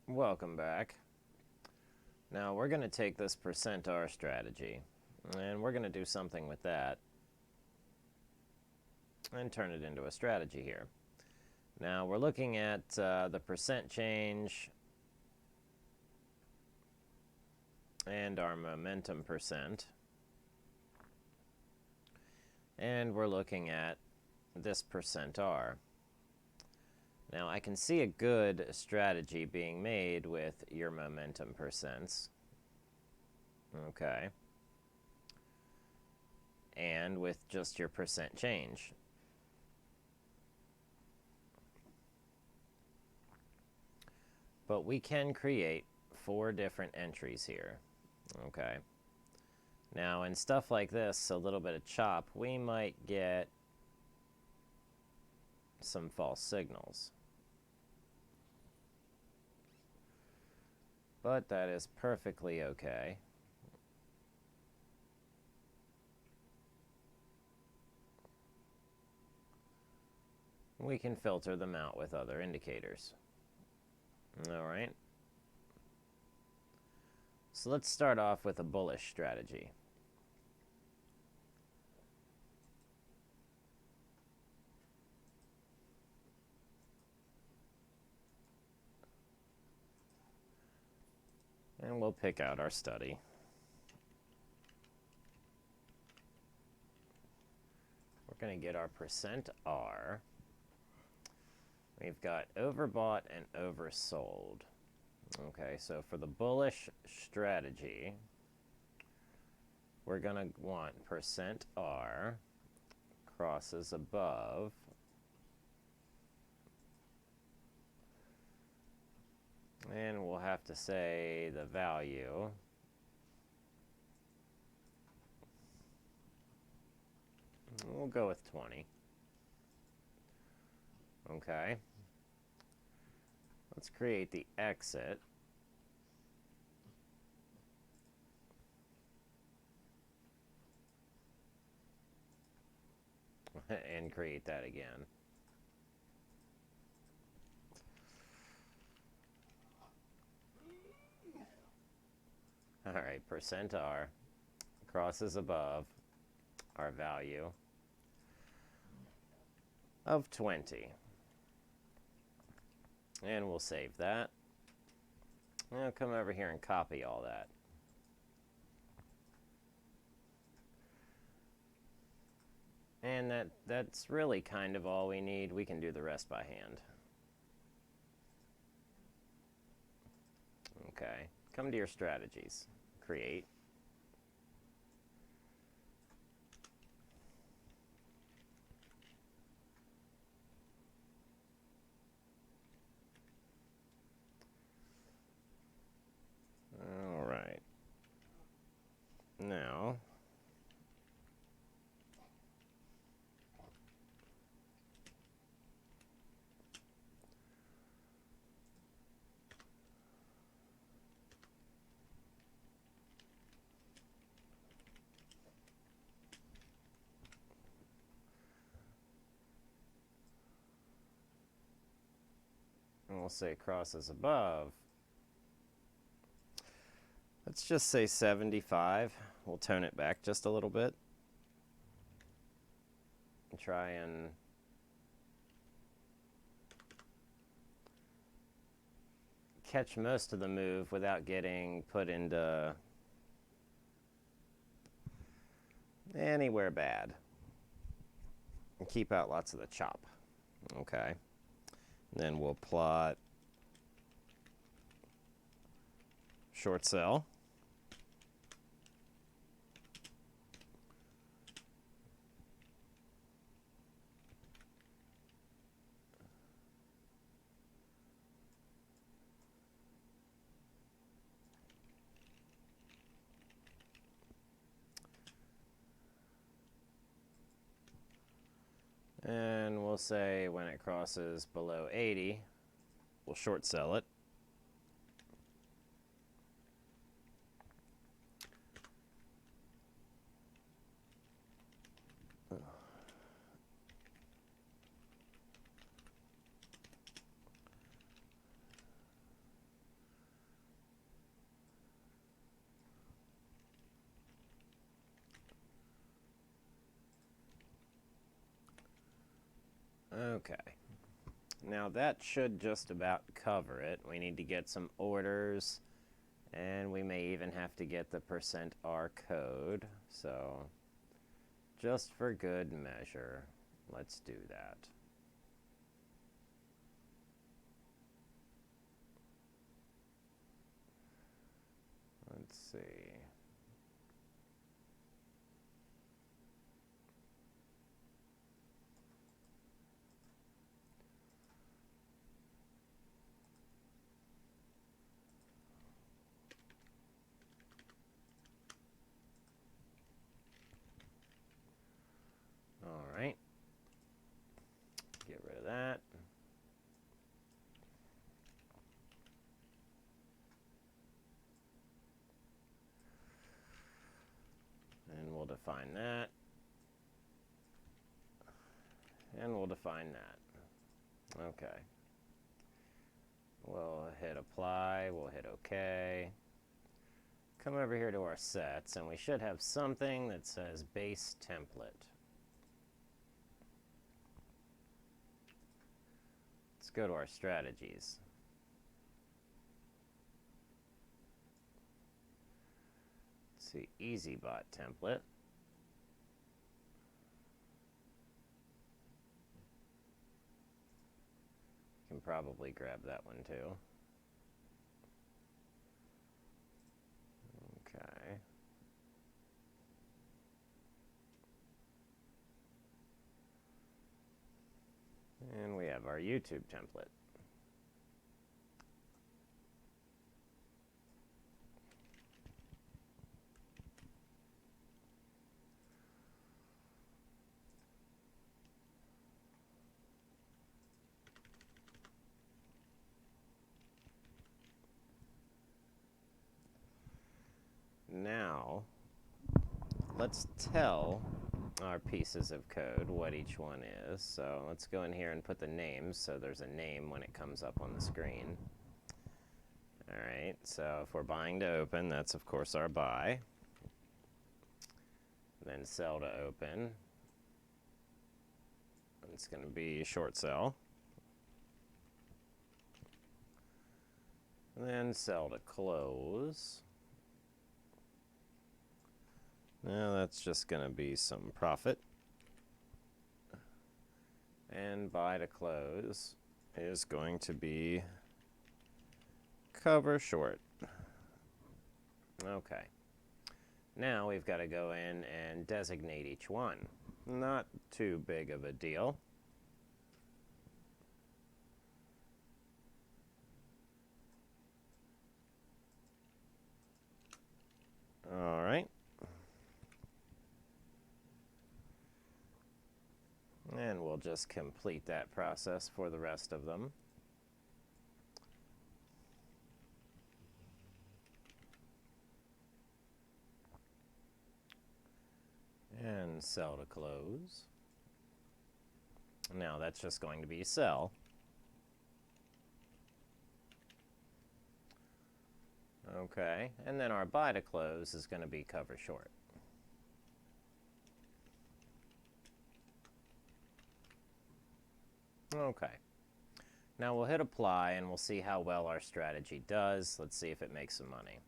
Welcome back. Now we're going to take this percent R strategy and we're going to do something with that and turn it into a strategy here. Now we're looking at the percent change and our momentum percent, and we're looking at this percent R. Now I can see a good strategy being made with your momentum percents. Okay. And with just your percent change. But we can create 4 different entries here. Okay. Now in stuff like this, a little bit of chop, we might get some false signals. But that is perfectly okay. We can filter them out with other indicators. All right. So let's start off with a bullish strategy. And we'll pick out our study. We're going to get our percent R. We've got overbought and oversold. Okay, so for the bullish strategy, we're going to want percent R crosses above and we'll have to say the value. We'll go with 20. Okay. Let's create the exit. And create that again. All right, percent R crosses above our value of 20. And we'll save that. I'll come over here and copy all that. And that's really kind of all we need. We can do the rest by hand. Okay, come to your strategies. Create. All right. Now, and we'll say crosses above. Let's just say 75. We'll tone it back just a little bit. And try and catch most of the move without getting put into anywhere bad. And keep out lots of the chop. Okay. Then we'll plot short sell. And we'll say when it crosses below 80, we'll short sell it. Okay. Now that should just about cover it. We need to get some orders, and we may even have to get the %R code. So just for good measure, let's do that. Let's see. All right. Get rid of that. And we'll define that. And we'll define that. Okay. We'll hit apply, we'll hit OK. Come over here to our sets, and we should have something that says base template. Let's go to our strategies. Let's see, EasyBot template. Can probably grab that one too. Okay. And we have our YouTube template. Now, let's tell our pieces of code what each one is. So let's go in here and put the names so there's a name when it comes up on the screen. All right, so if we're buying to open, that's of course our buy. Then sell to open. It's going to be short sell. And then sell to close. Now that's just going to be some profit. And buy to close is going to be cover short. Okay. Now we've got to go in and designate each one. Not too big of a deal. All right. And we'll just complete that process for the rest of them. And sell to close. Now that's just going to be sell. Okay, and then our buy to close is going to be cover short. Okay. Now we'll hit apply and we'll see how well our strategy does. Let's see if it makes some money.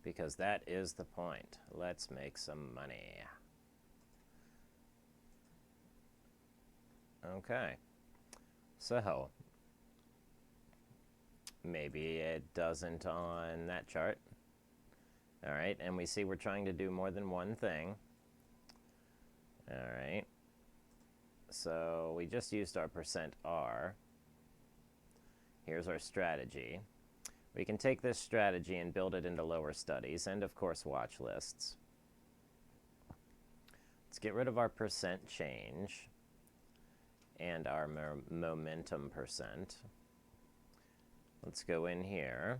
Because that is the point. Let's make some money. Okay. So, maybe it doesn't on that chart. All right, and we see we're trying to do more than one thing. All right. So we just used our %R. Here's our strategy. We can take this strategy and build it into lower studies and, of course, watch lists. Let's get rid of our % change and our momentum %. Let's go in here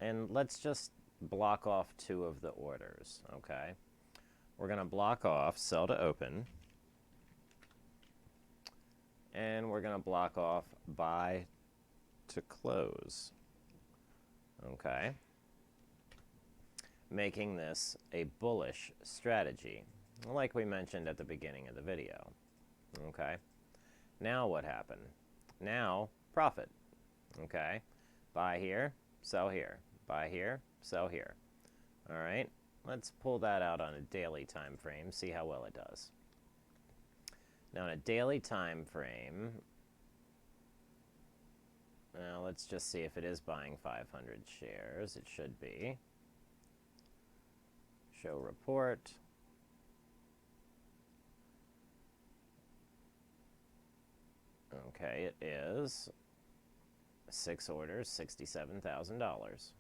and let's just block off 2 of the orders, okay? We're going to block off sell to open, and we're going to block off buy to close, okay? Making this a bullish strategy, like we mentioned at the beginning of the video, okay? Now what happened? Now profit. Okay, buy here, sell here, buy here, sell here. All right, let's pull that out on a daily time frame, see how well it does. Now on a daily time frame, now let's just see if it is buying 500 shares. It should be. Show report. Okay, it is 6 orders, $67,000.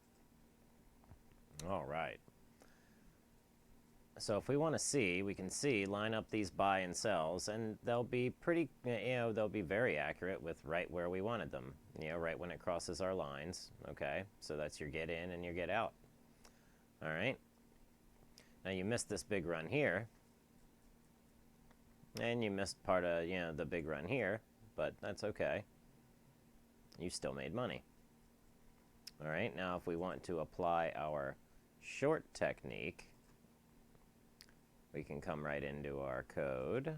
All right. So if we want to see, we can see, line up these buy and sells, and they'll be pretty, they'll be very accurate with right where we wanted them, right when it crosses our lines. Okay, so that's your get in and your get out. All right. Now you missed this big run here, and you missed part of, the big run here, but that's okay. You still made money. All right, now if we want to apply our short technique, we can come right into our code,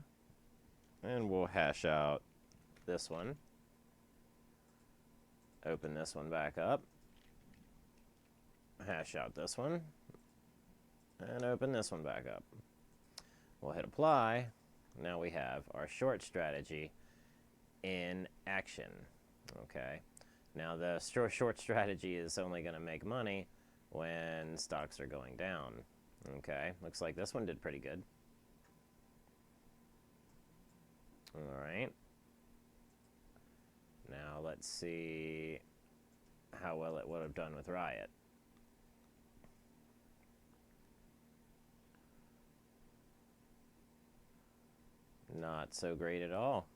and we'll hash out this one. Open this one back up. Hash out this one. And open this one back up. We'll hit apply. Now we have our short strategy in action. Okay. Now the short strategy is only going to make money when stocks are going down. Okay, looks like this one did pretty good. All right. Now let's see how well it would have done with Riot. Not so great at all.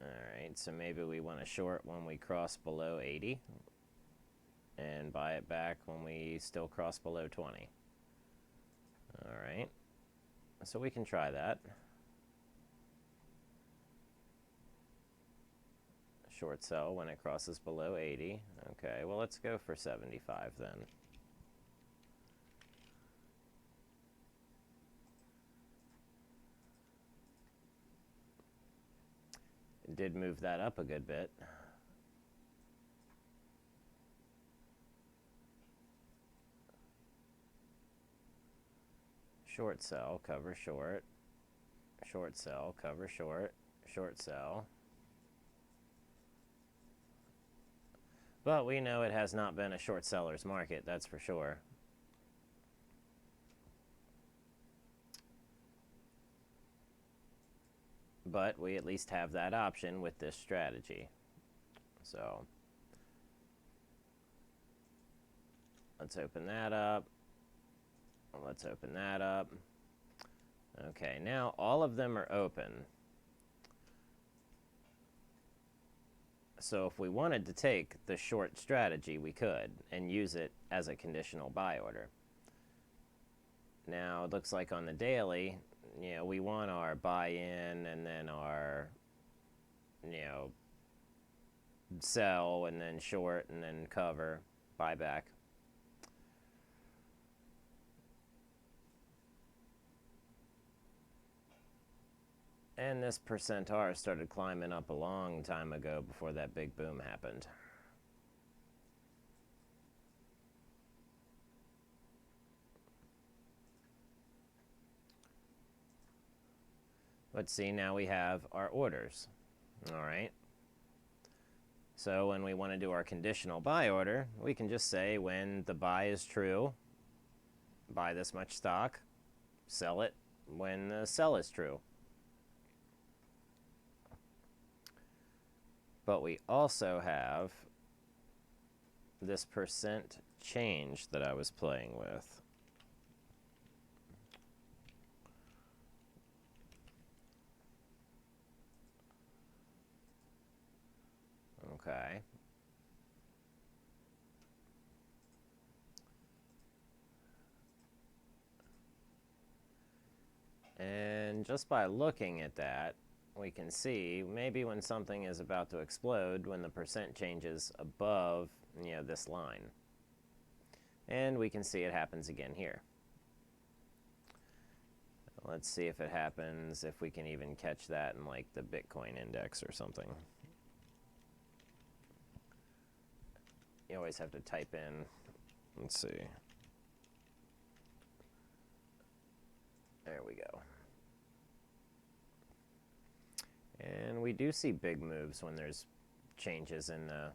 Alright, so maybe we want to short when we cross below 80 and buy it back when we still cross below 20. Alright, so we can try that. Short sell when it crosses below 80. Okay, well let's go for 75 then. It did move that up a good bit. Short sell, cover short. Short sell, cover short. Short sell. But we know it has not been a short seller's market, that's for sure. But we at least have that option with this strategy. So let's open that up. Let's open that up. Okay, now all of them are open. So if we wanted to take the short strategy, we could and use it as a conditional buy order. Now it looks like on the daily, we want our buy-in and then our, sell and then short and then cover, buy back. And this percent R started climbing up a long time ago before that big boom happened. Let's see, now we have our orders. All right. So when we want to do our conditional buy order, we can just say when the buy is true, buy this much stock, sell it when the sell is true. But we also have this percent change that I was playing with. Okay. And just by looking at that, we can see maybe when something is about to explode, when the percent changes above, this line. And we can see it happens again here. Let's see if it happens, if we can even catch that in like the Bitcoin index or something. You always have to type in, let's see. There we go. And we do see big moves when there's changes in the,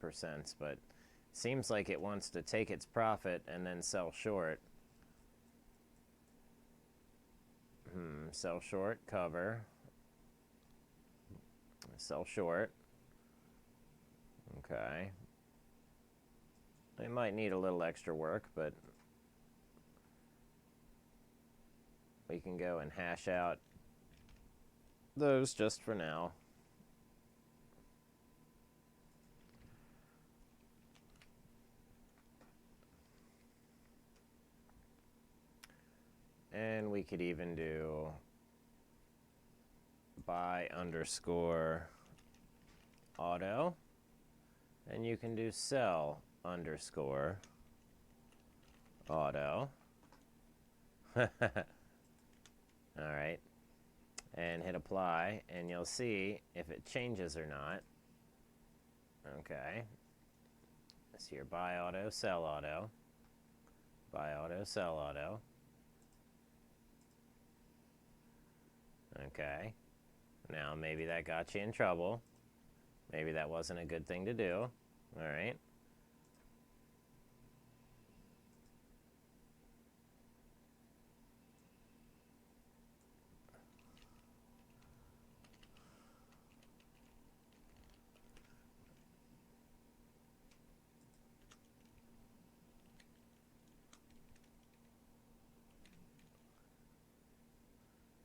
percents, but it seems like it wants to take its profit and then sell short. Sell short, cover. Sell short. Okay. They might need a little extra work, but we can go and hash out those just for now. And we could even do buy underscore auto. And you can do sell underscore auto. All right. And hit apply, and you'll see if it changes or not. Okay. It's here, buy auto, sell auto. Buy auto, sell auto. Okay. Now, maybe that got you in trouble. Maybe that wasn't a good thing to do. All right.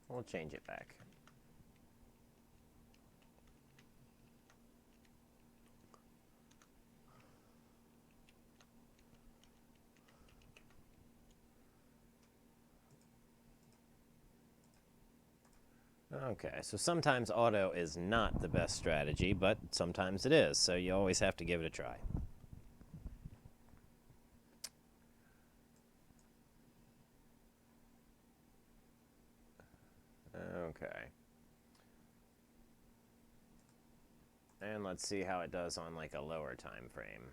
We'll change it back. Okay, so sometimes auto is not the best strategy, but sometimes it is, so you always have to give it a try. Okay. And let's see how it does on like a lower time frame.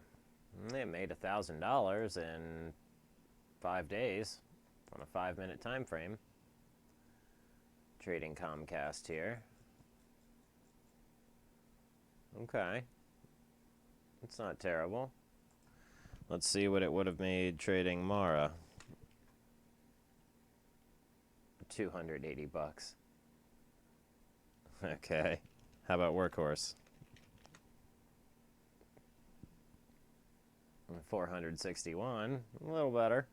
It made $1,000 in 5 days on a 5-minute time frame. Trading Comcast here. Okay. It's not terrible. Let's see what it would have made trading Mara. 280 bucks. Okay. How about Workhorse? 461. A little better.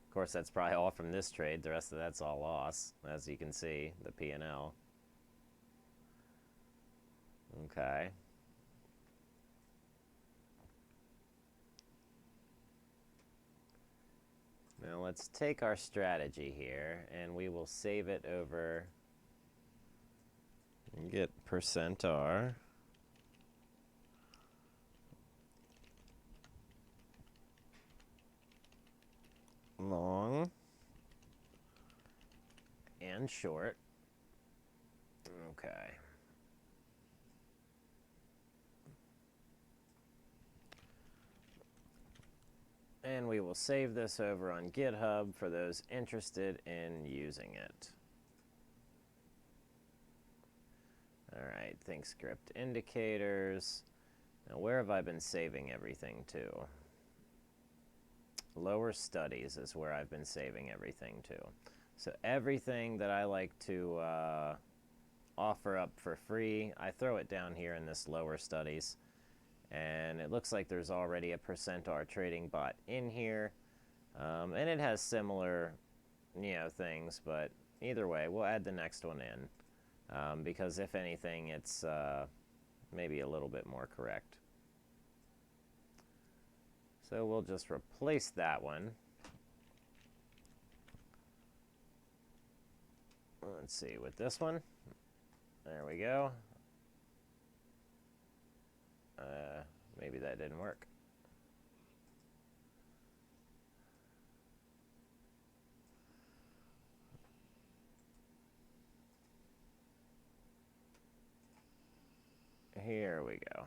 Of course, that's probably all from this trade. The rest of that's all loss, as you can see, the P&L. Okay. Now let's take our strategy here, and we will save it over and get %R. Long and short. Okay. And we will save this over on GitHub for those interested in using it. All right, think script indicators. Now, where have I been saving everything to? Lower studies is where I've been saving everything to. So everything that I like to offer up for free, I throw it down here in this lower studies. And it looks like there's already a %R trading bot in here. And it has similar, things, but either way, we'll add the next one in. Because if anything, it's maybe a little bit more correct. So we'll just replace that one. Let's see, with this one. There we go. Maybe that didn't work. Here we go.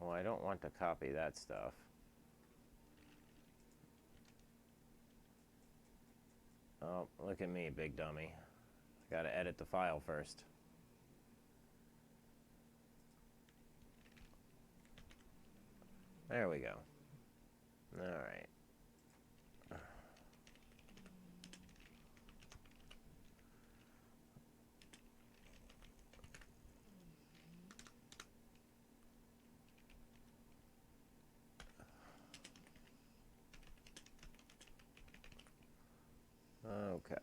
Oh, I don't want to copy that stuff. Oh, look at me, big dummy. Gotta edit the file first. There we go. All right. Okay.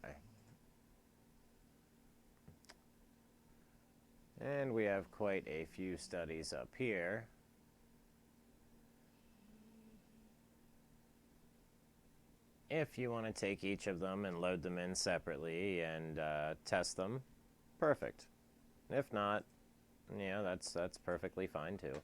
And we have quite a few studies up here. If you want to take each of them and load them in separately and test them, perfect. If not, yeah, that's perfectly fine too.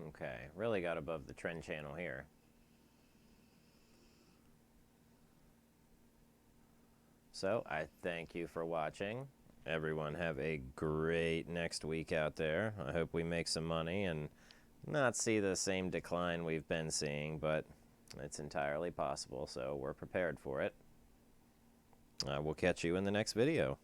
Okay, really got above the trend channel here. So I thank you for watching. Everyone have a great next week out there. I hope we make some money and not see the same decline we've been seeing, but it's entirely possible, so we're prepared for it. We'll catch you in the next video.